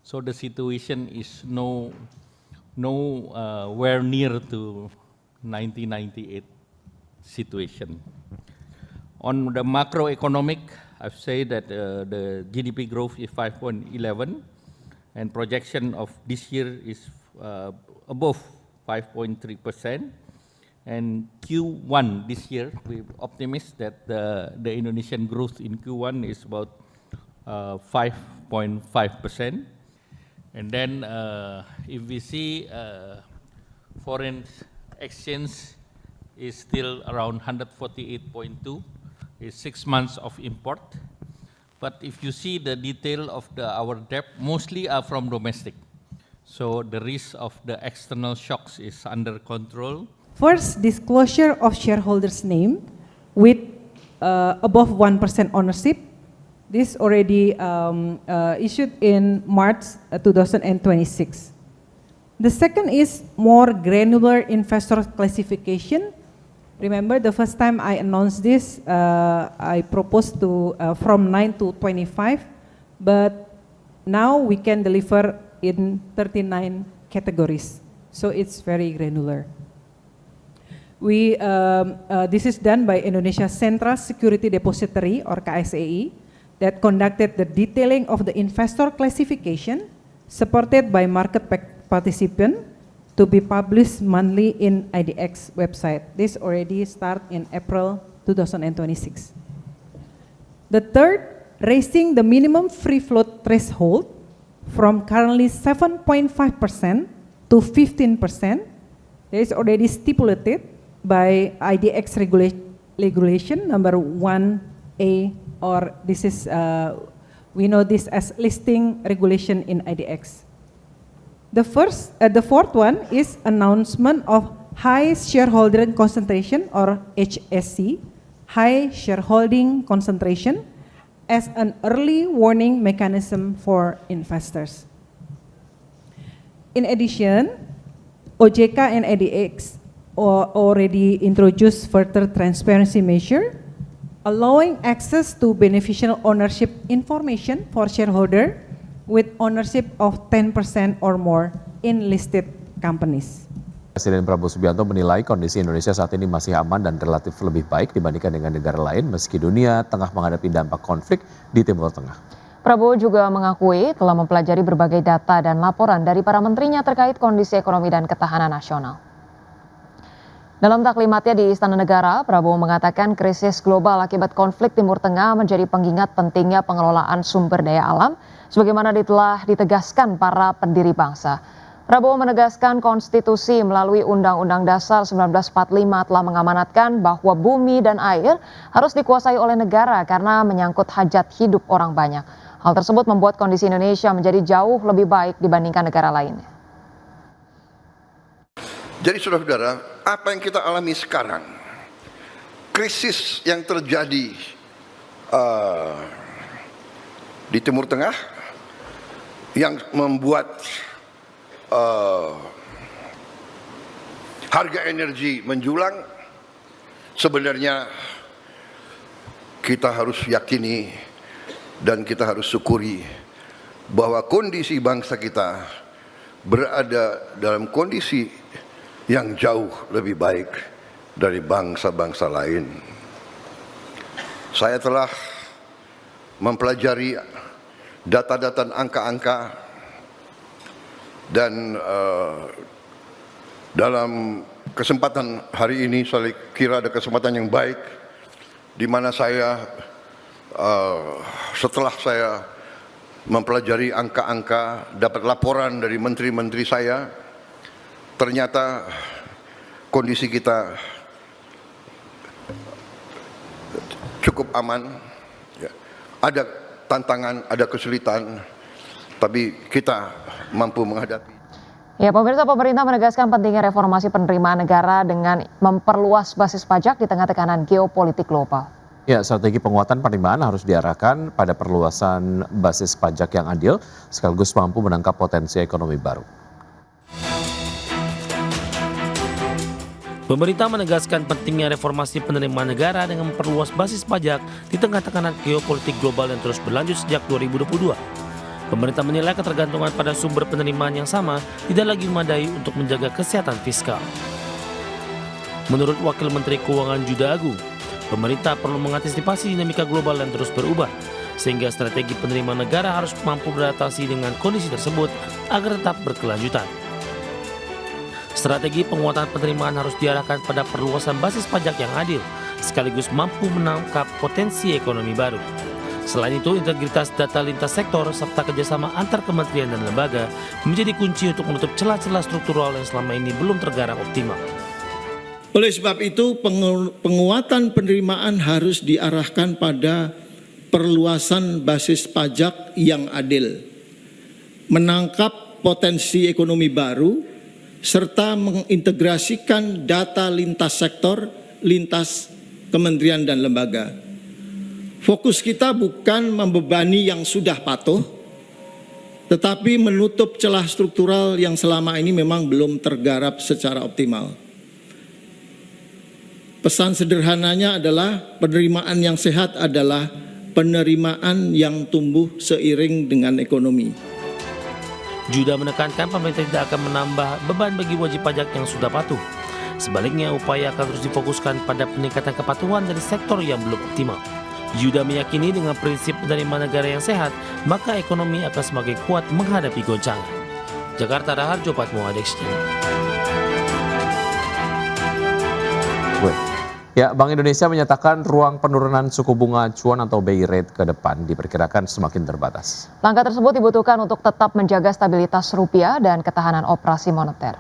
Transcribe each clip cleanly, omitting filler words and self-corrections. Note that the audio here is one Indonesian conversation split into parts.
So the situation is nowhere near to 1998 situation. On the macroeconomic, I've said that the GDP growth is 5.11, and projection of this year is above 5.3%. And Q1 this year, we're optimistic that the Indonesian growth in Q1 is about 5.5%. And then if we see foreign exchange is still around 148.2, is 6 months of import. But if you see the detail of our debt, mostly are from domestic. So the risk of the external shocks is under control. First, disclosure of shareholders' name with above 1% ownership. This already issued in March 2026. The second is more granular investor classification. Remember, the first time I announced this, I proposed to from 9 to 25, but now we can deliver in 39 categories. So it's very granular. This is done by Indonesia Central Security Depository or KSEI that conducted the detailing of the investor classification supported by market participant to be published monthly in IDX website. This already start in April 2026. The third, raising the minimum free float threshold from currently 7.5% to 15%. There is already stipulated by IDX regulation number 1A, or this is, we know this as listing regulation in IDX. The fourth one is announcement of high shareholding concentration or HSC, high shareholding concentration, as an early warning mechanism for investors. In addition, OJK and IDX already introduced further transparency measure, allowing access to beneficial ownership information for shareholder with ownership of 10% or more in listed companies. Presiden Prabowo Subianto menilai kondisi Indonesia saat ini masih aman dan relatif lebih baik dibandingkan dengan negara lain meski dunia tengah menghadapi dampak konflik di Timur Tengah. Prabowo juga mengakui telah mempelajari berbagai data dan laporan dari para menterinya terkait kondisi ekonomi dan ketahanan nasional. Dalam taklimatnya di Istana Negara, Prabowo mengatakan krisis global akibat konflik Timur Tengah menjadi pengingat pentingnya pengelolaan sumber daya alam sebagaimana telah ditegaskan para pendiri bangsa. Prabowo menegaskan konstitusi melalui Undang-Undang Dasar 1945 telah mengamanatkan bahwa bumi dan air harus dikuasai oleh negara karena menyangkut hajat hidup orang banyak. Hal tersebut membuat kondisi Indonesia menjadi jauh lebih baik dibandingkan negara lainnya. Jadi saudara-saudara, apa yang kita alami sekarang, krisis yang terjadi di Timur Tengah yang membuat harga energi menjulang, sebenarnya kita harus yakini dan kita harus syukuri bahwa kondisi bangsa kita berada dalam kondisi yang jauh lebih baik dari bangsa-bangsa lain. Saya telah mempelajari data-data angka-angka dan dalam kesempatan hari ini saya kira ada kesempatan yang baik di mana saya setelah saya mempelajari angka-angka, dapat laporan dari menteri-menteri saya, ternyata kondisi kita cukup aman. Ada tantangan, ada kesulitan, tapi kita mampu menghadapi. Ya, pemirsa, pemerintah menegaskan pentingnya reformasi penerimaan negara dengan memperluas basis pajak di tengah tekanan geopolitik global. Ya, strategi penguatan penerimaan harus diarahkan pada perluasan basis pajak yang adil sekaligus mampu menangkap potensi ekonomi baru. Pemerintah menegaskan pentingnya reformasi penerimaan negara dengan memperluas basis pajak di tengah tekanan geopolitik global yang terus berlanjut sejak 2022. Pemerintah menilai ketergantungan pada sumber penerimaan yang sama tidak lagi memadai untuk menjaga kesehatan fiskal. Menurut Wakil Menteri Keuangan Juda Agung, pemerintah perlu mengantisipasi dinamika global yang terus berubah, sehingga strategi penerimaan negara harus mampu beradaptasi dengan kondisi tersebut agar tetap berkelanjutan. Strategi penguatan penerimaan harus diarahkan pada perluasan basis pajak yang adil, sekaligus mampu menangkap potensi ekonomi baru. Selain itu, integritas data lintas sektor serta kerjasama antar kementerian dan lembaga menjadi kunci untuk menutup celah-celah struktural yang selama ini belum tergarap optimal. Oleh sebab itu, penguatan penerimaan harus diarahkan pada perluasan basis pajak yang adil, menangkap potensi ekonomi baru, serta mengintegrasikan data lintas sektor, lintas kementerian dan lembaga. Fokus kita bukan membebani yang sudah patuh, tetapi menutup celah struktural yang selama ini memang belum tergarap secara optimal. Pesan sederhananya adalah penerimaan yang sehat adalah penerimaan yang tumbuh seiring dengan ekonomi. Juda menekankan pemerintah tidak akan menambah beban bagi wajib pajak yang sudah patuh. Sebaliknya, upaya akan terus difokuskan pada peningkatan kepatuhan dari sektor yang belum optimal. Juda meyakini dengan prinsip penerimaan negara yang sehat, maka ekonomi akan semakin kuat menghadapi goncangan. Jakarta, Raharjo Patmoa, Exchange. Ya, Bank Indonesia menyatakan ruang penurunan suku bunga acuan atau BI rate ke depan diperkirakan semakin terbatas. Langkah tersebut dibutuhkan untuk tetap menjaga stabilitas rupiah dan ketahanan operasi moneter.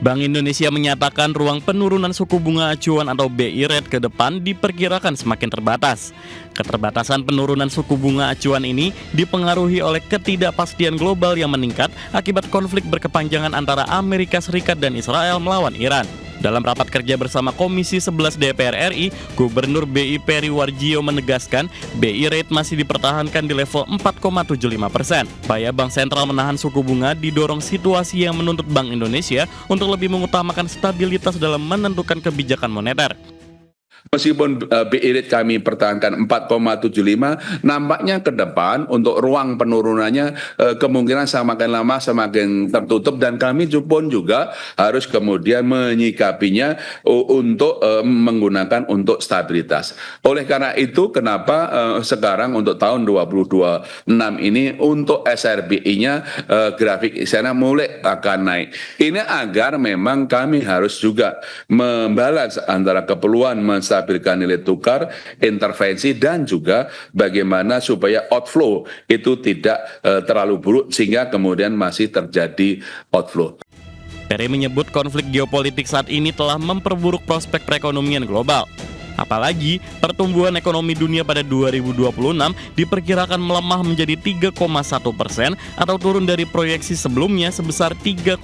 Bank Indonesia menyatakan ruang penurunan suku bunga acuan atau BI rate ke depan diperkirakan semakin terbatas. Keterbatasan penurunan suku bunga acuan ini dipengaruhi oleh ketidakpastian global yang meningkat akibat konflik berkepanjangan antara Amerika Serikat dan Israel melawan Iran. Dalam rapat kerja bersama Komisi 11 DPR RI, Gubernur BI Peri Warjio menegaskan BI rate masih dipertahankan di level 4,75%. Upaya Bank Sentral menahan suku bunga didorong situasi yang menuntut Bank Indonesia untuk lebih mengutamakan stabilitas dalam menentukan kebijakan moneter. Meskipun BI rate kami pertahankan 4,75, nampaknya ke depan untuk ruang penurunannya kemungkinan semakin lama semakin tertutup, dan kami pun juga harus kemudian menyikapinya untuk menggunakan untuk stabilitas. Oleh karena itu, kenapa sekarang untuk tahun 2026 ini untuk SRBI-nya grafik sana mulai akan naik. Ini agar memang kami harus juga membalans antara keperluan menstabilkan nilai tukar, intervensi, dan juga bagaimana supaya outflow itu tidak terlalu buruk sehingga kemudian masih terjadi outflow. Peri menyebut konflik geopolitik saat ini telah memperburuk prospek perekonomian global. Apalagi pertumbuhan ekonomi dunia pada 2026 diperkirakan melemah menjadi 3,1% atau turun dari proyeksi sebelumnya sebesar 3,2%.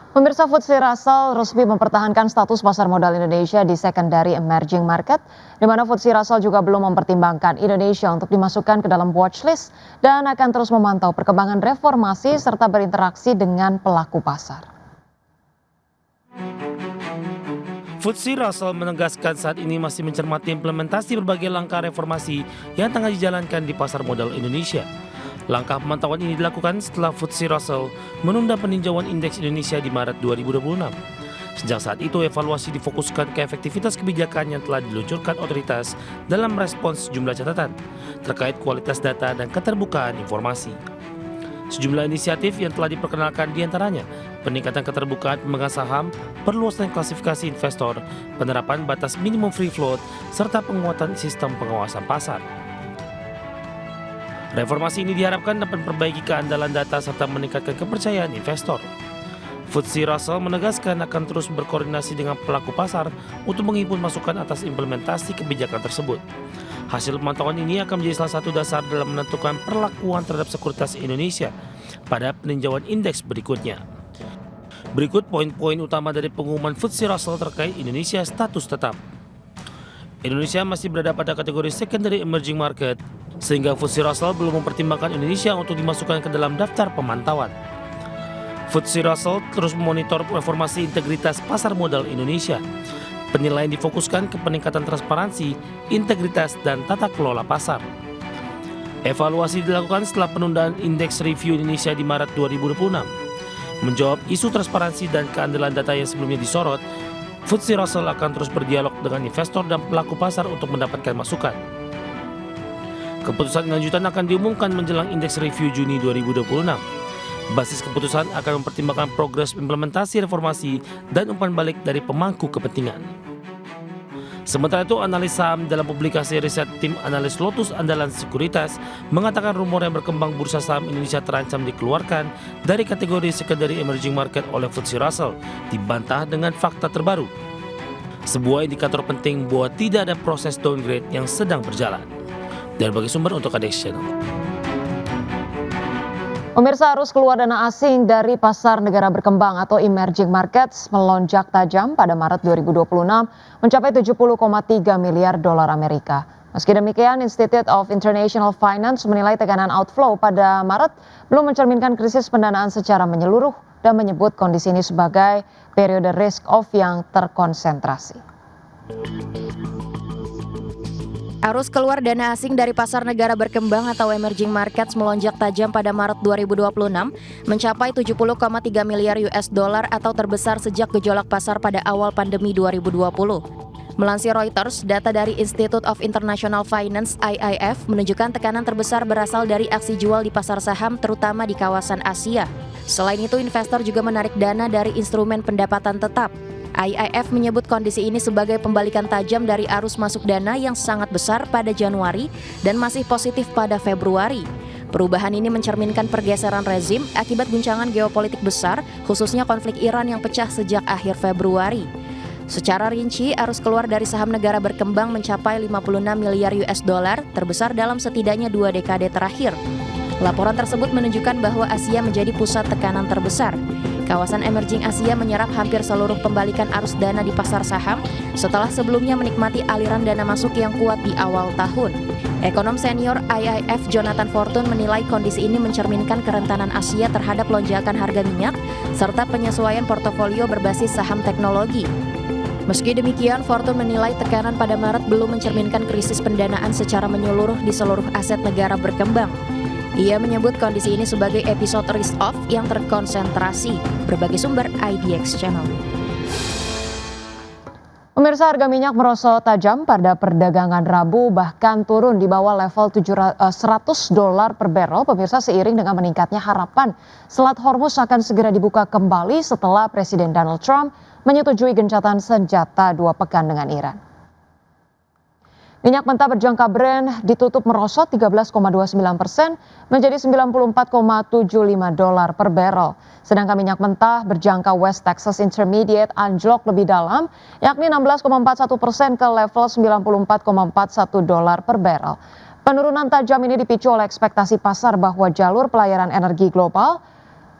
Pemirsa, FTSE Russell resmi mempertahankan status pasar modal Indonesia di secondary emerging market, di mana FTSE Russell juga belum mempertimbangkan Indonesia untuk dimasukkan ke dalam watchlist dan akan terus memantau perkembangan reformasi serta berinteraksi dengan pelaku pasar. FTSE Russell menegaskan saat ini masih mencermati implementasi berbagai langkah reformasi yang tengah dijalankan di pasar modal Indonesia. Langkah pemantauan ini dilakukan setelah FTSE Russell menunda peninjauan indeks Indonesia di Maret 2026. Sejak saat itu, evaluasi difokuskan ke efektivitas kebijakan yang telah diluncurkan otoritas dalam respons sejumlah catatan terkait kualitas data dan keterbukaan informasi. Sejumlah inisiatif yang telah diperkenalkan diantaranya peningkatan keterbukaan pemegang saham, perluasan klasifikasi investor, penerapan batas minimum free float, serta penguatan sistem pengawasan pasar. Reformasi ini diharapkan dapat memperbaiki keandalan data serta meningkatkan kepercayaan investor. FTSE Russell menegaskan akan terus berkoordinasi dengan pelaku pasar untuk menghimpun masukan atas implementasi kebijakan tersebut. Hasil pemantauan ini akan menjadi salah satu dasar dalam menentukan perlakuan terhadap sekuritas Indonesia pada peninjauan indeks berikutnya. Berikut poin-poin utama dari pengumuman FTSE Russell terkait Indonesia status tetap. Indonesia masih berada pada kategori secondary emerging market, sehingga FTSE Russell belum mempertimbangkan Indonesia untuk dimasukkan ke dalam daftar pemantauan. FTSE Russell terus memonitor reformasi integritas pasar modal Indonesia. Penilaian difokuskan ke peningkatan transparansi, integritas, dan tata kelola pasar. Evaluasi dilakukan setelah penundaan indeks review Indonesia di Maret 2026. Menjawab isu transparansi dan keandalan data yang sebelumnya disorot, FTSE Russell akan terus berdialog dengan investor dan pelaku pasar untuk mendapatkan masukan. Keputusan lanjutan akan diumumkan menjelang indeks review Juni 2026. Basis keputusan akan mempertimbangkan progres implementasi reformasi dan umpan balik dari pemangku kepentingan. Sementara itu, analis saham dalam publikasi riset tim analis Lotus Andalan Sekuritas mengatakan rumor yang berkembang bursa saham Indonesia terancam dikeluarkan dari kategori secondary emerging market oleh FTSE Russell dibantah dengan fakta terbaru. Sebuah indikator penting bahwa tidak ada proses downgrade yang sedang berjalan. Dan bagi sumber untuk KDX Channel. Pemirsa, arus keluar dana asing dari pasar negara berkembang atau emerging markets melonjak tajam pada Maret 2026 mencapai 70,3 miliar dolar Amerika. Meski demikian, Institute of International Finance menilai tekanan outflow pada Maret belum mencerminkan krisis pendanaan secara menyeluruh dan menyebut kondisi ini sebagai periode risk off yang terkonsentrasi. Arus keluar dana asing dari pasar negara berkembang atau emerging markets melonjak tajam pada Maret 2026 mencapai 70,3 miliar US dollar atau terbesar sejak gejolak pasar pada awal pandemi 2020. Melansir Reuters, data dari Institute of International Finance (IIF) menunjukkan tekanan terbesar berasal dari aksi jual di pasar saham terutama di kawasan Asia. Selain itu, investor juga menarik dana dari instrumen pendapatan tetap. IIF menyebut kondisi ini sebagai pembalikan tajam dari arus masuk dana yang sangat besar pada Januari dan masih positif pada Februari. Perubahan ini mencerminkan pergeseran rezim akibat guncangan geopolitik besar, khususnya konflik Iran yang pecah sejak akhir Februari. Secara rinci, arus keluar dari saham negara berkembang mencapai 56 miliar US dollar, terbesar dalam setidaknya 2 dekade terakhir. Laporan tersebut menunjukkan bahwa Asia menjadi pusat tekanan terbesar. Kawasan emerging Asia menyerap hampir seluruh pembalikan arus dana di pasar saham setelah sebelumnya menikmati aliran dana masuk yang kuat di awal tahun. Ekonom senior IIF Jonathan Fortune menilai kondisi ini mencerminkan kerentanan Asia terhadap lonjakan harga minyak serta penyesuaian portofolio berbasis saham teknologi. Meski demikian, Fortune menilai tekanan pada Maret belum mencerminkan krisis pendanaan secara menyeluruh di seluruh aset negara berkembang. Ia menyebut kondisi ini sebagai episode risk off yang terkonsentrasi. Berbagai sumber IDX Channel. Pemirsa, harga minyak merosot tajam pada perdagangan Rabu bahkan turun di bawah level $100 per barrel. Pemirsa, seiring dengan meningkatnya harapan Selat Hormuz akan segera dibuka kembali setelah Presiden Donald Trump menyetujui gencatan senjata 2 pekan dengan Iran. Minyak mentah berjangka Brent ditutup merosot 13,29% menjadi $94,75 per barrel. Sedangkan minyak mentah berjangka West Texas Intermediate anjlok lebih dalam, yakni 16,41% ke level $94,41 per barrel. Penurunan tajam ini dipicu oleh ekspektasi pasar bahwa jalur pelayaran energi global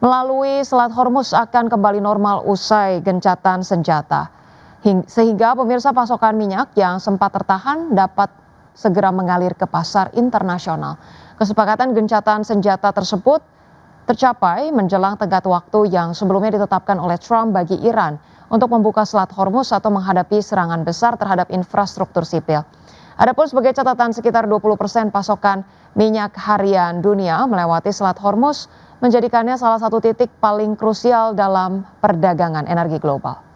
melalui Selat Hormuz akan kembali normal usai gencatan senjata. Sehingga pemirsa, pasokan minyak yang sempat tertahan dapat segera mengalir ke pasar internasional. Kesepakatan gencatan senjata tersebut tercapai menjelang tenggat waktu yang sebelumnya ditetapkan oleh Trump bagi Iran untuk membuka Selat Hormuz atau menghadapi serangan besar terhadap infrastruktur sipil. Adapun sebagai catatan, sekitar 20% pasokan minyak harian dunia melewati Selat Hormuz, menjadikannya salah satu titik paling krusial dalam perdagangan energi global.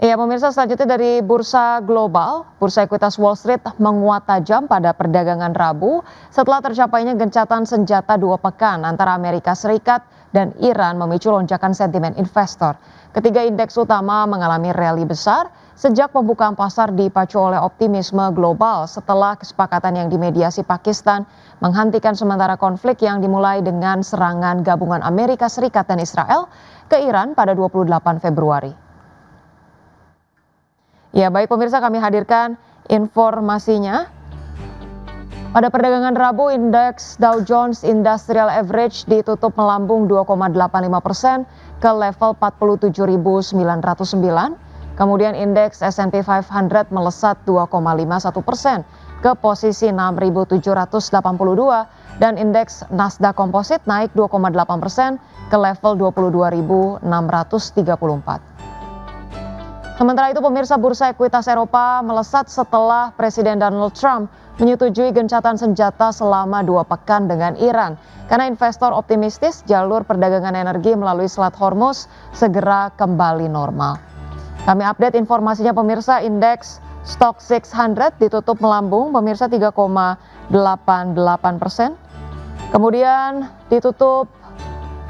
Ya, pemirsa, selanjutnya dari bursa global, bursa ekuitas Wall Street menguat tajam pada perdagangan Rabu setelah tercapainya gencatan senjata 2 pekan antara Amerika Serikat dan Iran memicu lonjakan sentimen investor. Ketiga indeks utama mengalami rally besar sejak pembukaan pasar dipacu oleh optimisme global setelah kesepakatan yang dimediasi Pakistan menghentikan sementara konflik yang dimulai dengan serangan gabungan Amerika Serikat dan Israel ke Iran pada 28 Februari. Ya, baik pemirsa, kami hadirkan informasinya. Pada perdagangan Rabu, indeks Dow Jones Industrial Average ditutup melambung 2,85% ke level 47.909. Kemudian indeks S&P 500 melesat 2,51% ke posisi 6.782 dan indeks Nasdaq Composite naik 2,8% ke level 22.634. Sementara itu pemirsa, bursa ekuitas Eropa melesat setelah Presiden Donald Trump menyetujui gencatan senjata selama 2 pekan dengan Iran. Karena investor optimistis jalur perdagangan energi melalui Selat Hormuz segera kembali normal. Kami update informasinya pemirsa, indeks Stock 600 ditutup melambung pemirsa 3,88%. Kemudian ditutup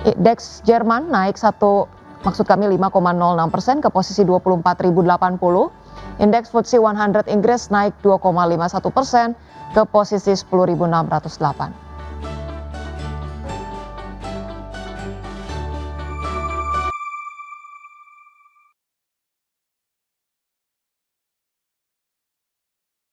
indeks Jerman naik 5,06% ke posisi 24.080. Indeks FTSE 100 Inggris naik 2,51% ke posisi 10.608.